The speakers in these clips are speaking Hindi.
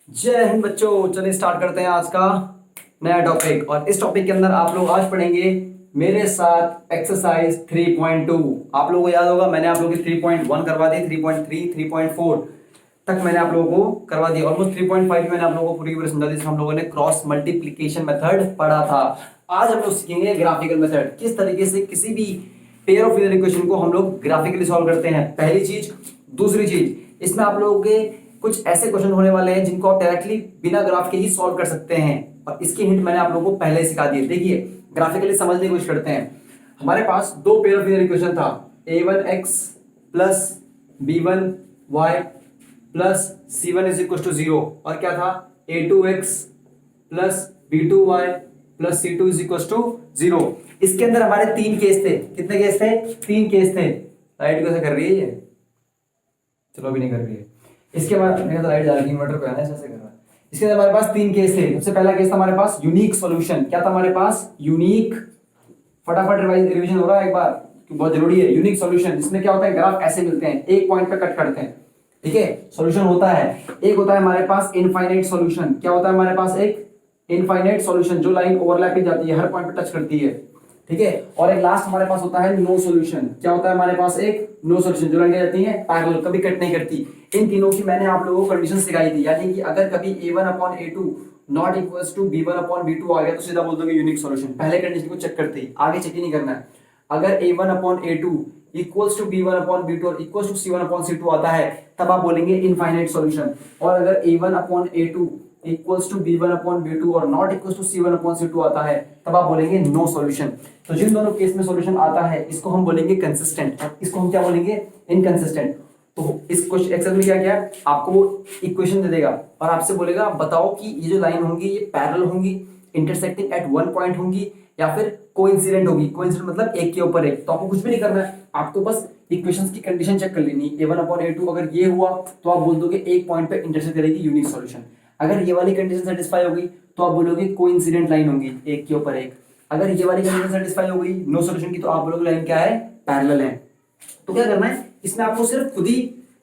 जय हिंद बच्चों। चलिए स्टार्ट करते हैं आज का नया टॉपिक। और इस टॉपिक के अंदर आप लोग आज पढ़ेंगे मेरे साथ एक्सरसाइज 3.2। आप लोगों को याद होगा मैंने आप लोगों की 3.1 करवा दी, 3.3, 3.4 तक मैंने आप लोगों को करवा दी। ऑलमोस्ट 3.5 मैंने आप लोगों को पूरी पूरी समझा दी। हम लोगों ने क्रॉस मल्टीप्लीकेशन मेथड पढ़ा था। आज हम लोग सीखेंगे ग्राफिकल मेथड, किस तरीके से किसी भी पेयर ऑफ लीनियर इक्वेशन को हम लोग ग्राफिकली सॉल्व करते हैं, पहली चीज। दूसरी चीज, इसमें आप लोगों के कुछ ऐसे क्वेश्चन होने वाले हैं जिनको आप डायरेक्टली बिना ग्राफ के ही सॉल्व कर सकते हैं, और इसके हिंट मैंने आप लोगों को पहले ही सिखा दिए। देखिए ग्राफिकली समझने की कोशिश करते हैं। हमारे पास दो पेयर ऑफ लीनियर इक्वेशन था, a1x plus b1y plus c1 is equal to 0, और क्या था a2x plus b2y plus c2 is equal to 0। इसके अंदर हमारे तीन केस थे। कितने केस थे? तीन केस थे। लाइट कैसे कर रही है ये? चलो अभी नहीं कर रही है। इसके बाद मेरा तो लाइट जा रही है, इन्वर्टर पे है ना, ऐसे कर रहा है। इसके अंदर हमारे पास तीन केस थे। सबसे पहला केस था हमारे पास यूनिक सॉल्यूशन। क्या था हमारे पास? यूनिक। फटाफट रिवीजन हो रहा है एक बार, बहुत जरूरी है। यूनिक सॉल्यूशन, इसमें क्या होता है, ग्राफ ऐसे मिलते हैं, एक पॉइंट पे कट करते हैं, ठीक है, सॉल्यूशन होता है। एक होता है हमारे पास इनफाइनाइट सॉल्यूशन। क्या होता है हमारे पास? एक इनफाइनाइट सॉल्यूशन, जो लाइन ओवरलैप जाती है, हर पॉइंट पे टच करती है, ठीक है। और एक लास्ट हमारे पास होता है नो सॉल्यूशन। क्या होता है हमारे पास? एक नो सॉल्यूशन, जो लाइन क्या जाती है पैरेलल, कभी कट नहीं करती। इन तीनों की मैंने आप लोगों को कंडीशन सिखाई थी, यानी कि अगर कभी a1/a2 not equals to b1/b2 आ गया तो सीधा बोल दोगे यूनिक सॉल्यूशन। पहले कंडीशन को चेक करते ही, आगे चेक ही नहीं करना है। अगर a1/a2 इक्वल्स टू b1/b2 और इक्वल्स टू c1/c2 आता है, तब आप बोलेंगे इनफाइनाइट सॉल्यूशन। और अगर a1/a2 इक्वल्स टू b1/b2 और नॉट इक्वल्स टू c1/c2 आता है, तब आप बोलेंगे नो सॉल्यूशन। तो जिन दोनों केस में सॉल्यूशन आता है, इसको हम बोलेंगे कंसिस्टेंट, और इसको हम क्या बोलेंगे? इनकंसिस्टेंट। तो इस क्वेश्चन एक्सेल में क्या किया, आपको इक्वेशन दे देगा और आपसे बोलेगा बताओ कि ये जो लाइन होंगी ये पैरेलल होंगी, इंटरसेक्टिंग एट वन पॉइंट होंगी, या फिर कोइंसिडेंट होगी। कोइंसिडेंट मतलब एक के ऊपर एक। तो आपको कुछ भी नहीं करना है, आपको बस इक्वेशंस की कंडीशन चेक कर लेनी है। a1/a2 अगर ये हुआ तो आप बोल दोगे एक पॉइंट पे इंटरसेक्ट करेगी, यूनिक सॉल्यूशन। अगर ये वाली कंडीशन सेटिस्फाई होगी तो आप बोलोगे कोइंसिडेंट लाइन होंगी, एक के ऊपर एक। अगर ये वाली कंडीशन सेटिस्फाई हो गई नो सॉल्यूशन की, तो आप बोलोगे लाइन क्या है? पैरेलल है। तो क्या करना है, इसमें आपको सिर्फ खुद ही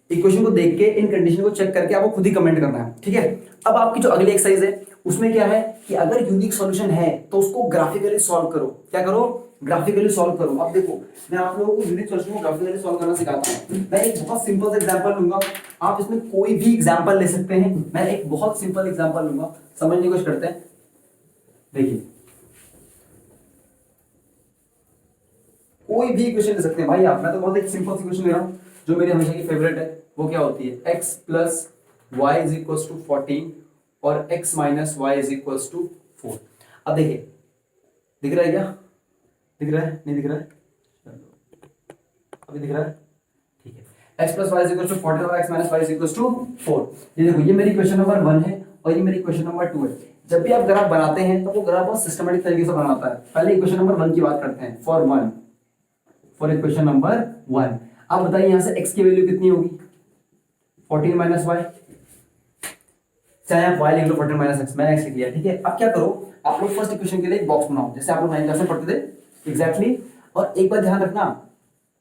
इक्वेशन को देख के इन कंडीशन को चेक करके आपको खुद ही कमेंट करना है, ठीक है। अब आपकी जो अगली एक्सरसाइज है उसमें क्या है कि अगर यूनिक सॉल्यूशन है तो उसको ग्राफिकली सॉल्व करो। क्या करो? ग्राफिकली सॉल्व करो। अब देखो मैं आप लोगों को यूनिक सॉल्यूशन को ग्राफिकली सॉल्व करना सिखाता हूं। मैं एक बहुत सिंपल सा एग्जांपल लूंगा, आप इसमें कोई भी एग्जांपल ले सकते हैं। मैं एक बहुत सिंपल एग्जांपल लूंगा, समझने की कोशिश करते हैं। देखिए कोई भी इक्वेशन ले सकते हैं भाई आप। मैं तो बहुत एक सिंपल सी इक्वेशन ले रहा हूं जो मेरी हमेशा की फेवरेट है। वो क्या होती है? x plus Y is equal to 14 और x minus Y is equal to 4। अब देखिए दिख रहा है क्या? दिख रहा है? नहीं दिख रहा है? अभी दिख रहा है? ठीक है। x plus Y is equal to 14 और x minus Y is equal to 4। ये देखो, ये मेरी क्वेश्चन नंबर 1 है और ये मेरी क्वेश्चन नंबर 2 है। जब भी आप ग्राफ बनाते हैं तो वो ग्राफ बहुत सिस्टमैटिक तरीके से बनाता है। पहले इक्वेशन नंबर 1 की बात करते हैं। फॉर इक्वेशन नंबर 1 आप बताइए यहां से x की वैल्यू कितनी होगी? 14 माइनस वाई, चाहे आप y लिख लो 14 माइनस एक्स, मैंने x लिख लिया, ठीक है। अब क्या करो, आप लोग फर्स्ट इक्वेशन के लिए एक बॉक्स बनाओ, जैसे आप लोग 9th क्लास में पढ़ते थे एग्जैक्टली। और एक बात ध्यान रखना,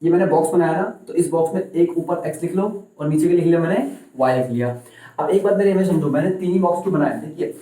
ये मैंने बॉक्स बनाया ना, तो इस बॉक्स में एक ऊपर x लिख लो और नीचे के लिख लिया मैंने y लिख लिया। अब एक बात मेरे में समझो, मैंने तीन ही बॉक्स क्यों बनाया? देखिए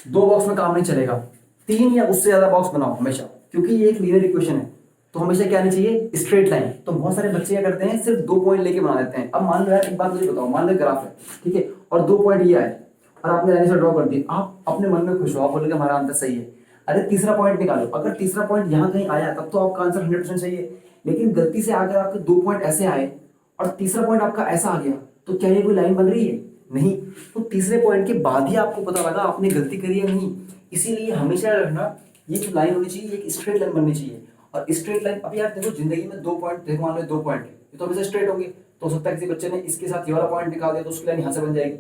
दो बॉक्स में काम नहीं चलेगा, तीन या उससे ज्यादा बॉक्स बनाओ हमेशा, क्योंकि ये एक लीनियर इक्वेशन है। तो हमेशा क्या आनी चाहिए? Straight line. तो बहुत सारे बच्चे क्या करते हैं, सिर्फ 2 पॉइंट लेके बना देते हैं। अब मान लो यार, एक बात मुझे बताओ, मान लो ग्राफ है, ठीक है, और 2 पॉइंट ये आए और आपने लाइन से ड्रॉ कर दी, आप अपने मन में खुश हो, आप बोलोगे हमारा आंसर सही है। अरे तीसरा पॉइंट निकालो, अगर तीसरा पॉइंट यहाँ कहीं आया तब तो आपका आंसर 100% सही है। लेकिन गलती से अगर आपके 2 पॉइंट ऐसे आए और तीसरा पॉइंट आपका ऐसा आ गया, तो क्या ये कोई लाइन बन रही है? नहीं। तो तीसरे पॉइंट के बाद ही आपको पता लगा आपने गलती करी है नहीं। इसीलिए हमेशा रखना, ये जो लाइन होनी चाहिए एक स्ट्रेट लाइन बननी चाहिए। और स्ट्रेट लाइन, अब यार देखो जिंदगी में 2 पॉइंट, देखो मान लो 2 पॉइंट ये तो हमेशा स्ट्रेट होंगे। तो हो सकता है किसी बच्चे ने इसके साथ ये वाला पॉइंट निकाल दिया तो उसकी लाइन यहाँ से बन जाएगी,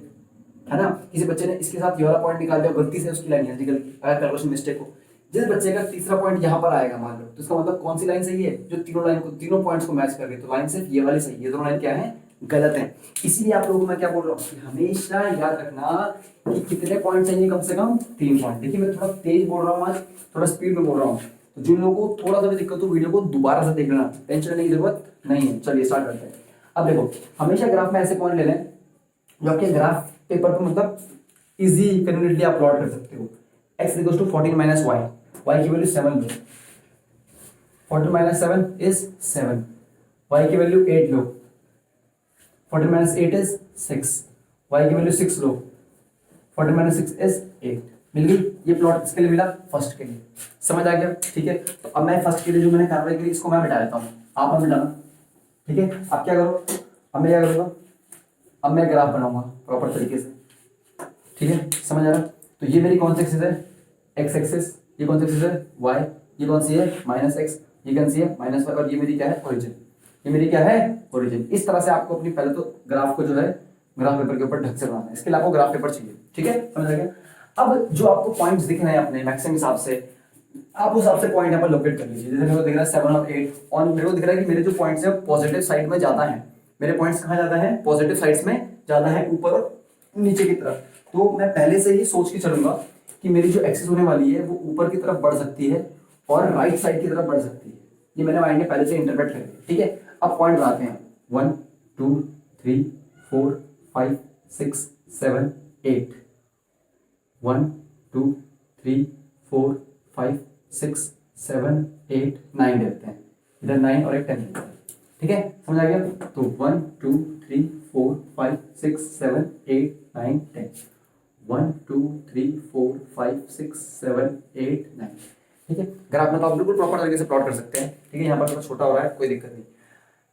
है ना। किसी बच्चे ने इसके साथ ये वाला पॉइंट निकाल दिया, गलती से उसकी लाइन यहाँ निकल गई, अगर कैलकुलेशन मिस्टेक हो। जिस बच्चे का तीसरा पॉइंट यहाँ पर आएगा मान लो, तो इसका मतलब कौन सी लाइन सही है? जो तीनों लाइन को, तीनों पॉइंट्स को मैच कर रही है। तो लाइन सिर्फ ये वाली सही है, ये दोनों लाइन क्या है? गलत है। इसीलिए आप लोगों को मैं क्या बोल रहा हूँ, हमेशा याद रखना कि कितने पॉइंट चाहिए? कम से कम 3 पॉइंट। देखिए मैं थोड़ा तेज बोल रहा हूँ आज, थोड़ा स्पीड में बोल रहा हूँ, तो जिन लोगों को थोड़ा सा भी दिक्कत हो वीडियो को दोबारा से देख लेना, टेंशन लेने की जरूरत नहीं है। चलिए स्टार्ट करते हैं। अब देखो हमेशा ग्राफ में ऐसे पॉइंट ले लें जो आपके ग्राफ पेपर पर मतलब इजी कन्वीनियंटली आप प्लॉट कर सकते हो। x equal to 14 minus Y, Y की वैल्यू 7 लो, 14 माइनस 7 इज 7, वाई की वैल्यू 8 लो, 14 माइनस 8 इज 6, वाई की वैल्यू 6 लो, 14 माइनस 6 इज 8। मिल गई। ये प्लॉट किसके लिए मिला? फर्स्ट के लिए। समझ आ गया? ठीक है, तो अब मैं फर्स्ट के लिए जो मैंने कार्रवाई की इसको मैं मिटा देता हूँ, आप मत मिटाना। ठीक है, अब क्या करो, अब मैं क्या करूँगा, अब मैं ग्राफ बनाऊंगा प्रॉपर तरीके से। ठीक है, समझ आ रहा? तो ये मेरी कौन सी एक्सिस है? X axis. ये कौन सी एक्सिस है? वाई। ये कौन सी है? Minus X. ये कौन सी है? Minus Y. और ये मेरी क्या है? ओरिजिन। ये मेरी क्या है? ओरिजिन। इस तरह से आपको अपनी पहले तो ग्राफ को जो है ग्राफ पेपर के ऊपर ढक से बनाना है। इसके लिए आपको ग्राफ पेपर चाहिए। ठीक है, समझ आ गया? अब जो आपको पॉइंट्स दिख रहे हैं अपने मैक्सिमम हिसाब से, आप उस हिसाब से पॉइंट यहाँ पर लोकेट कर लीजिए। जैसे मेरे को दिख रहा है 7 और 8, और मेरे को दिख रहा है कि मेरे जो पॉइंट्स है पॉजिटिव साइड में ज्यादा है। मेरे पॉइंट्स कहाँ ज्यादा है? पॉजिटिव साइड्स में ज्यादा है, ऊपर और नीचे की तरफ। तो मैं पहले से ही सोच के चलूंगा कि मेरी जो एक्सिस होने वाली है वो ऊपर की तरफ बढ़ सकती है और राइट साइड की तरफ बढ़ सकती है। ये मैंने माइंड में पहले से इंटरप्रेट कर लिया। ठीक है, अब पॉइंट बनाते हैं। 1 2 3 4 5 6 7 8, 1 2 3 4 5 6 7 8 9 देते हैं। इधर 9 और एक 10 देते हैं। ठीक है, समझ आ गया? तो 1 2 3 4 5 6 7 8 9 10, 1 2 3 4 5 6 7 8 9। ठीक है, ग्राफ में तो आप बिल्कुल प्रॉपर तरीके से प्लॉट कर सकते हैं। ठीक है, यहाँ पर थोड़ा छोटा हो रहा है, कोई दिक्कत नहीं।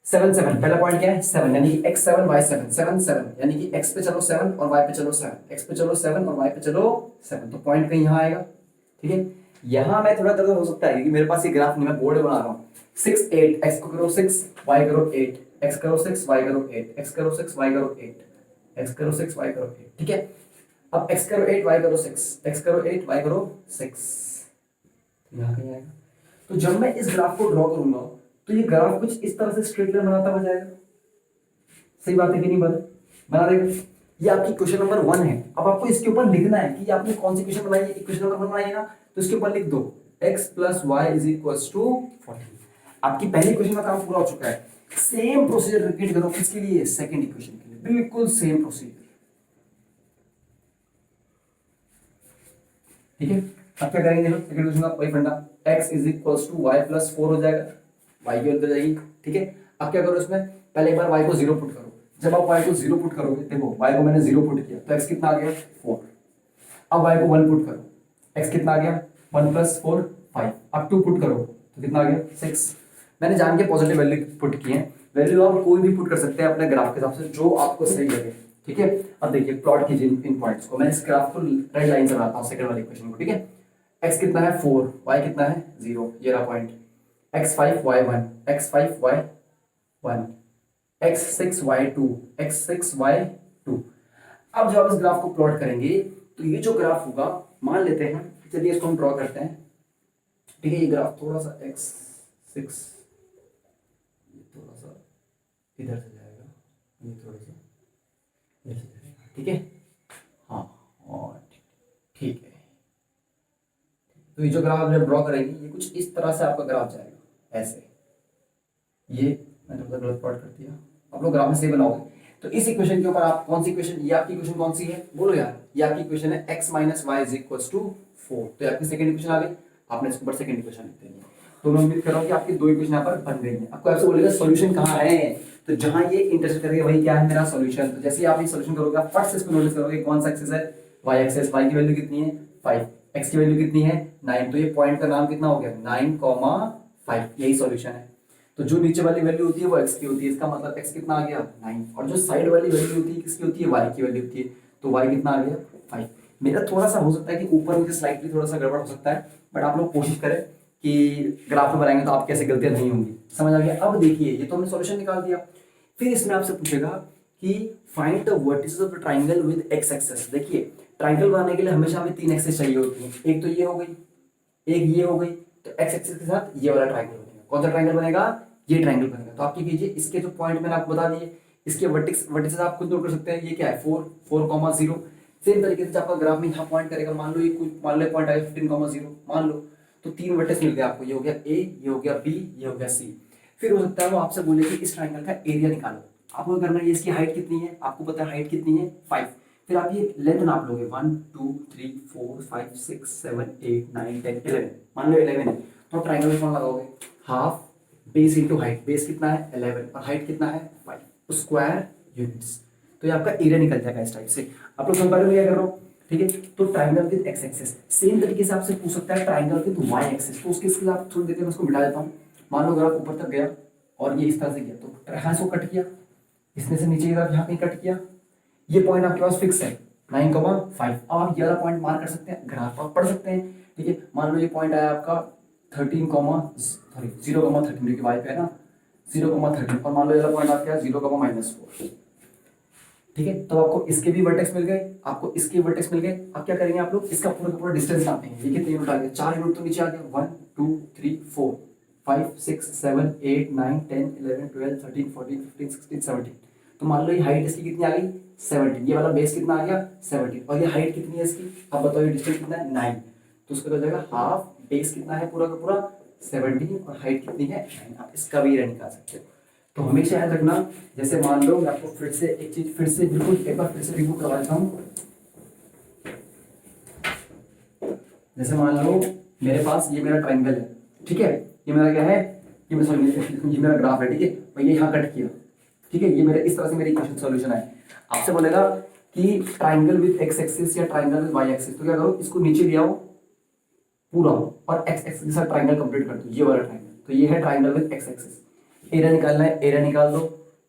7 7 पहला पॉइंट क्या है? 7, यानी कि x 7 y 7, 7 7, यानी कि x पे चलो 7 और y पे चलो 7, x पे चलो 7 और y पे चलो 7, तो पॉइंट कहीं यहाँ आएगा। ठीक है, यहाँ मैं थोड़ा दर्द हो सकता है क्योंकि मेरे पास ये ग्राफ नहीं, मैं बोर्ड बना रहा हूँ। 6 8, x को करो 6, y करो 8, x करो 6, y करो 8, x करो 6, y करो 8, x करो 6, y करो 8। ठीक है, अब x करो 8, y करो 6, x करो 8, y करो 6, यहाँ कहीं आएगा। तो जब मैं इस ग्राफ को ड्रॉ करूंगा तो ये ग्राफ कुछ इस तरह से स्ट्रेट लाइन बनाता हुआ जाएगा। सही बात है कि नहीं? बना देगा। ये आपकी क्वेश्चन नंबर 1 है। अब आपको इसके ऊपर लिखना है कि आपने कौन सी क्वेश्चन बनाई है। क्वेश्चन नंबर 1 बनाई है ना, तो इसके ऊपर लिख दो x plus Y is equal to 14। आपकी पहली क्वेश्चन का काम पूरा हो चुका है। सेम प्रोसीजर रिपीट करो किसके लिए? सेकंड इक्वेशन के लिए, बिल्कुल सेम प्रोसीजर। ठीक है, अब क्या करेंगे? सेकंड क्वेश्चन का वही फंडा, x is equal to Y plus 4 हो जाएगा, y की वैल्यू जाएगी। ठीक है, अब क्या करो इसमें, पहले एक बार y को 0 पुट करो। जब आप y को 0 पुट करोगे, देखो y को मैंने 0 पुट किया तो x कितना आ गया? 4। अब y को 1 पुट करो, x कितना आ गया? 1 प्लस 4 5। अब 2 पुट करो तो कितना आ गया? 6। मैंने जान के पॉजिटिव वैल्यू पुट की है। वैल्यू आप कोई भी पुट कर सकते हैं अपने ग्राफ के हिसाब से, जो आपको सही लगे। ठीक है, अब देखिए प्लॉट कीजिए इन पॉइंट्स को। मैं इस ग्राफ को रेड लाइन से बनाता हूँ सेकंड वाले क्वेश्चन को। ठीक है, x कितना है? 4, y कितना है? 0, ये रहा point. x5 y1, x5 y1, x6 y2, x6 y2। अब जब आप इस ग्राफ को प्लॉट करेंगे तो ये जो ग्राफ होगा, मान लेते हैं, चलिए इसको हम ड्रॉ करते हैं। ठीक है, ये ग्राफ थोड़ा सा x6 थोड़ा सा इधर से जाएगा, ये थोड़ा सा इधर से जाएगा। ठीक है, हाँ, और ठीक है। तो ये जो ग्राफ जब ड्रॉ करेंगे ये कुछ इस तरह से आपका ग्राफ जाएगा, ऐसे। ये मैंने थोड़ा गलत प्लॉट कर दिया, आप लोग ग्राफ में सही बनाओगे। तो इस इक्वेशन के ऊपर आप कौन सी इक्वेशन, ये आपकी इक्वेशन कौन सी है? बोलो यार, ये आपकी इक्वेशन है x minus Y is equal to 4। तो ये आपकी सेकंड इक्वेशन आ गई। आपने इसके ऊपर सेकंड इक्वेशन लिख देनी है। तो मैं उम्मीद कर रहा हूँ कि आपकी दो इक्वेशन यहाँ पर बन गई है। आपको ऐसे बोलेगा सॉल्यूशन कहाँ है, तो जहां ये इंटरसेक्ट करेगा वही क्या है? मेरा सॉल्यूशन। तो जैसे आप ये सॉल्यूशन करोगे, आप फर्स्ट इसको नोटिस करोगे कौन सा एक्सिस है? Y axis. वाई की वैल्यू कितनी है? 5, एक्स की वैल्यू कितनी है? 9। तो ये पॉइंट का नाम कितना हो गया? 9,5। यही सॉल्यूशन है। तो जो नीचे वाली वैल्यू होती है वो x की होती है, इसका मतलब x कितना आ गया? 9। और जो साइड वाली वैल्यू होती है किसकी होती है? y की वैल्यू होती है। तो y कितना आ गया? 5। मेरा थोड़ा सा हो सकता है कि ऊपर मुझे स्लाइटली थोड़ा सा गड़बड़ हो सकता है, बट आप लोग कोशिश करें कि ग्राफ में बनाएंगे तो आपकी ऐसी गलतियां नहीं होंगी। समझ आ गया? अब देखिए, ये तो हमने सॉल्यूशन निकाल दिया। फिर इसमें आपसे पूछेगा कि find the vertices of the triangle with x axis. देखिए, ट्राइंगल बनाने के लिए हमेशा हमें 3 एक्सिस चाहिए होती है। एक तो ये हो गई, एक ये हो गई, तो x एक्सिस के साथ ये वाला ट्राइंगल बनेगा। कौन सा ट्राइंगल बनेगा? ये ट्राइंगल बनेगा। तो आप क्या कीजिए, इसके जो पॉइंट मैंने आपको बता दिए, इसके वर्टिसेस आप खुद नोट कर सकते हैं। ये क्या है? 4, 4,0। सेम तरीके से आपका ग्राफ में यहाँ पॉइंट करेगा, मान लो ये कोई मान लो पॉइंट आया 15,0, मान लो, तो 3 वर्टेक्स मिल गए आपको। ये हो गया A, ये हो गया B, ये हो गया C। फिर हो सकता है वो आपसे बोले कि इस ट्राइंगल का एरिया निकालो। आपको करना है, इसकी हाइट कितनी है? आपको पता है हाइट कितनी है? 5। फिर आप ये लेंथ नाप लोगे 1 2 3 4 5 6 7 8 9 10 11, मान लो 11 है, तो ट्राइंगल में कौन लगाओगे, half base into height, base कितना है 11 और हाइट कितना है 5, तो स्क्वायर यूनिट्स, तो ये आपका एरिया निकल जाएगा इस टाइप से। आप लोग समझ पा रहे हो क्या कर रहा हूँ, ठीक है। तो triangle with x axis, same तरीके से आपसे पूछ सकता है ट्राइंगल विद वाई एक्सिस, तो उसके लिए आप थोड़ी देर में उसको मिटा देता हूँ। मान लो ग्राफ ऊपर तक गया और ये इस तरह से गया, तो यहाँ से कट किया, इसमें से नीचे की तरफ यहाँ कहीं कट किया, ये पॉइंट आपके पास फिक्स है 9,5। आप ये वाला पॉइंट मार्क कर सकते हैं, ग्राफ आप पढ़ सकते हैं, ठीक है। मान लो ये पॉइंट आया आपका 0,13 क्योंकि वाई पे है ना 0,13, और मान लो ये वाला पॉइंट आपका 0,-4, ठीक है। तो आपको इसके भी वर्टेक्स मिल गए, आपको इसके वर्टेक्स मिल गए। आप क्या करेंगे, आप लोग इसका पूरा का पूरा डिस्टेंस नापेंगे। ये कितने यूनिट आ गए, 4 यूनिट तो नीचे आ गया, 1 2 3 4 5 6 7 8 9 10 11 12 13 14 15 16 17, तो मान लो ये हाइट इसकी कितनी आ गई 17, ये वाला बेस कितना आ गया 17, और ये हाइट कितनी है इसकी, आप बताओ ये डिस्टेंस कितना है 9, तो उसका हो जाएगा हाफ, बेस कितना है पूरा का पूरा 17 और हाइट कितनी है 9। आप इसका भी एरिया निकाल सकते हो। तो हमेशा याद रखना, जैसे मान लो मैं आपको फिर से एक चीज फिर से बिल्कुल एक बार फिर से रिव्यू करवा देता हूँ। जैसे मान लो मेरे पास ये मेरा ट्रायंगल है, ठीक है, ये मेरा क्या है, ये मेरा ग्राफ है, ठीक है, और ये यहाँ कट किया, ठीक है, ये मेरे इस तरह से मेरी इक्वेशन सॉल्यूशन है। आपसे बोलेगा कि ट्राइंगल विद एक्स एक्सिस या ट्राइंगल विद वाई एक्सिस, तो क्या करो, इसको नीचे ले आओ पूरा और एक्स एक्सिस के साथ ट्राइंगल कंप्लीट कर दो, ये वाला ट्राइंगल, तो ये है triangle with x axis. Area निकालना है, एरिया निकाल दो,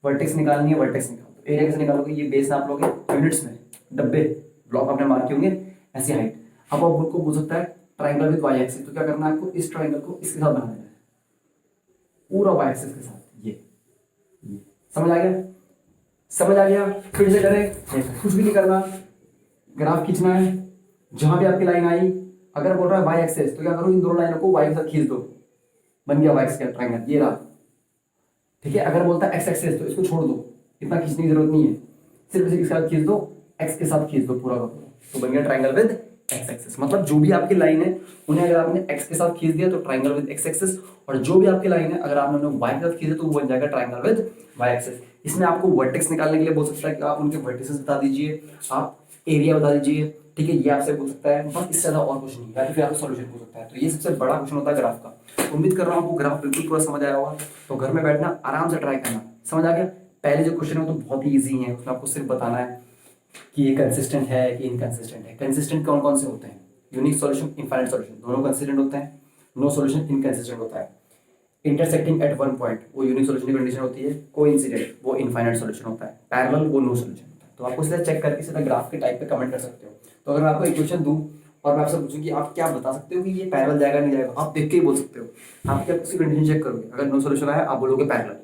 वर्टेक्स निकालनी है, वर्टेक्स निकाल दो। एरिया कैसे निकालोगे, ये बेस नाप लोगे यूनिट्स में, डब्बे ब्लॉक आपने मार्क किए होंगे ऐसी हाइट। अब आप बुक को पूछ सकता है ट्राइंगल विद वाई एक्सिस, तो क्या करना है आपको, इस ट्राइंगल को इसके साथ बना देना है पूरा वाई एक्सिस के साथ, ये समझ आ गया, समझ आ गया। फिर से करें, कुछ भी नहीं करना, ग्राफ खींचना है, जहां भी आपकी लाइन आई, अगर बोल रहा है वाई एक्सिस, तो क्या करो, इन दोनों लाइनों को वाई के साथ खींच दो, बन गया वाई एक्सिस का ट्राइंगल, ये रहा, ठीक है। अगर बोलता है एक्स एक्सिस, तो इसको छोड़ दो, इतना खींचने की जरूरत नहीं है, सिर्फ इसी के साथ खींच दो, एक्स के साथ खींच दो पूरा का पूरा, तो बन गया ट्राइंगल विद एक्स एक्सिस। मतलब जो भी आपकी लाइन है उन्हें अगर आपने एक्स के साथ खींच दिया तो ट्राइंगल विद एक्स एक्सिस, और जो भी आपकी लाइन है अगर आपने उन्हें वाई के साथ खींचा तो वो बन जाएगा ट्राइंगल विद वाई एक्सिस। इसमें आपको वर्टेक्स निकालने के लिए बोल सकता है कि आप उनके वर्टिसेस बता दीजिए, आप एरिया बता दीजिए, ठीक है, ये आपसे पूछ सकता है, बस इससे ज्यादा और कुछ नहीं, या फिर आपको सॉल्यूशन पूछ सकता है। तो ये सबसे बड़ा क्वेश्चन होता है ग्राफ का। उम्मीद कर रहा हूँ आपको ग्राफ बिल्कुल पूरा समझ आया होगा, तो घर में बैठना आराम से ट्राई करना। समझ आ गया, पहले जो क्वेश्चन है वो तो बहुत ही ईजी है, उसमें आपको सिर्फ बताना है कि ये कंसिस्टेंट है कि इनकंसिस्टेंट है। कंसिस्टेंट कौन कौन से होते हैं, यूनिक सॉल्यूशन, इनफाइनाइट सॉल्यूशन, दोनों कंसिस्टेंट होते हैं, नो सॉल्यूशन इनकंसिस्टेंट होता है, इंटरसेक्टिंग एट वन पॉइंट वो यूनिक सॉल्यूशन की कंडीशन होती है, कोइंसिडेंट वो इनफाइनाइट सॉल्यूशन होता है, पैरेलल वो नो सॉल्यूशन होता है। तो आपको सीधा चेक करके सीधा ग्राफ के टाइप पे कमेंट कर सकते हो। तो अगर मैं आपको इक्वेशन दूं और मैं आपसे पूछूं कि आप क्या बता सकते हो कि ये पैरेलल जाएगा नहीं जाएगा, आप देख के ही बोल सकते हो। आप क्या उसकी कंडीशन चेक करोगे, अगर नो सॉल्यूशन आया आप बोलोगे पैरेलल,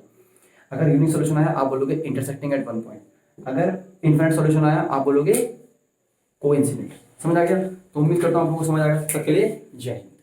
अगर यूनिक सॉल्यूशन आया आप बोलोगे इंटरसेक्टिंग एट वन पॉइंट, अगर इनफाइनाइट सॉल्यूशन आया आप बोलोगे कोइंसिडेंट। समझ आ गया, तो उम्मीद करता हूं आपको समझ आ गया। तब के लिए जय हिंद।